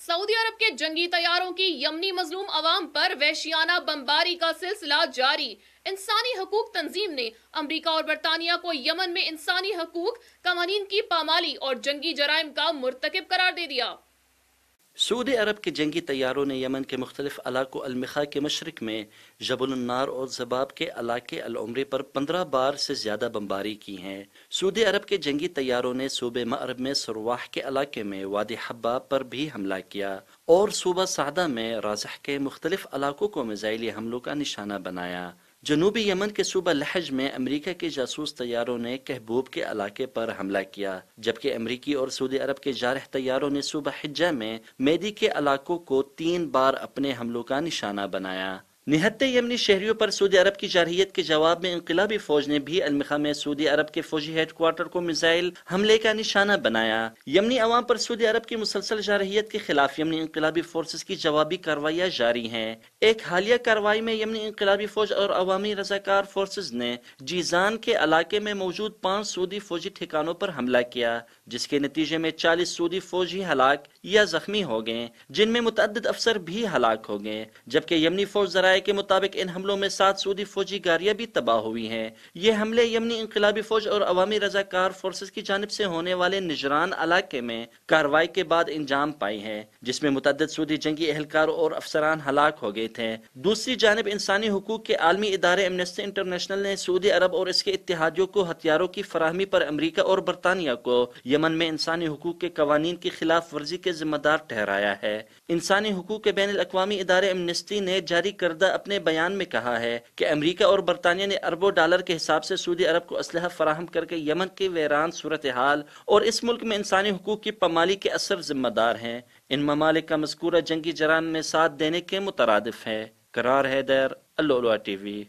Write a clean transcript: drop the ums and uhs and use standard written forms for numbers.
Saudi अरब के जंगी तैयारों की यमनी मजलूम अवाम पर वहशियाना बमबारी का सिलसिला जारी। इंसानी हकूक तंजीम ने अमरीका और बरतानिया को यमन में इंसानी हकूक कवानीन की पामाली और जंगी जराइम का मुर्तकिब करार दे दिया। सऊदी अरब के जंगी तैयारों ने यमन के मुख्तलिफ इलाकों अलमिखा के मशरक में जबलुन्नार और ज़बाब के इलाके अल-उम्रे पर 15 बार से ज़्यादा बमबारी की हैं। सऊदी अरब के जंगी तैयारों ने सूबे मअरब में सरवाह के इलाके में वादी हब्बाब पर भी हमला किया और सूबा सादा में राज़ह के मुख्तलिफ इलाकों को मिज़ाइली हमलों का निशाना बनाया। जनूबी यमन के सूबा लहज में अमरीका के जासूस तैयारों ने कहबूब के इलाके पर हमला किया, जबकि अमरीकी और सऊदी अरब के जारह तैयारों ने सूबा हिज्जा में मेदी के इलाकों को 3 बार अपने हमलों का निशाना बनाया। निहत्ते यमनी शहरियों पर सऊदी अरब की जारहियत के जवाब में इनकलाबी फौज ने भी अलमिखा में सऊदी अरब के फौजी हेडक्वार्टर को मिसाइल हमले का निशाना बनाया। यमनी अवाम पर सऊदी अरब की मुसलसल जारहियत के खिलाफ यमनी इनकलाबी फोर्सेस की जवाबी कार्रवाइयाँ जारी हैं। एक हालिया कार्रवाई में यमनी इनकलाबी फौज और अवामी रजाकार फोर्सेस ने जीजान के इलाके में मौजूद 5 सऊदी फौजी ठिकानों पर हमला किया, जिसके नतीजे में 40 सऊदी फौजी हलाक या जख्मी हो गए, जिनमें मुतअद्दिद अफसर भी हलाक हो गए, जबकि यमनी फौज के मुताबिक इन हमलों में 7 सऊदी फौजी गाड़ियां भी तबाह हुई हैं। ये हमले यमनी इनकलाबी फौज और अवामी रजाकार फोर्सेस की जानिब से होने वाले निजरान इलाके में कार्रवाई के बाद इंजाम पाई हैं, जिसमें मुतअद्दिद सऊदी जंगी एहलकार और अफसरान हलाक हो गए थे। दूसरी जानिब इंसानी हुकूक के आलमी इदारे एमनेस्टी इंटरनेशनल ने सऊदी अरब और इसके इत्तेहादियों को हथियारों की फराहमी पर अमरीका और बरतानिया को यमन में इंसानी हुकूक के कवानीन की खिलाफ वर्जी के जिम्मेदार ठहराया है। इंसानी हुकूक के बैनुल अक़वामी इदारे एमनेस्टी ने जारी करदा अपने बयान में कहा है कि अमेरिका और बरतानिया ने अरबों डॉलर के हिसाब से सऊदी अरब को असलहा फराहम करके यमन के वैरान सूरत हाल और इस मुल्क में इंसानी हुकूक की पामाली के असर जिम्मेदार हैं। इन ममालिक का मज़कूरा जंगी जराइम में साथ देने के मुतरादिफ है। करार हैदर, अल-लुलुआ टीवी।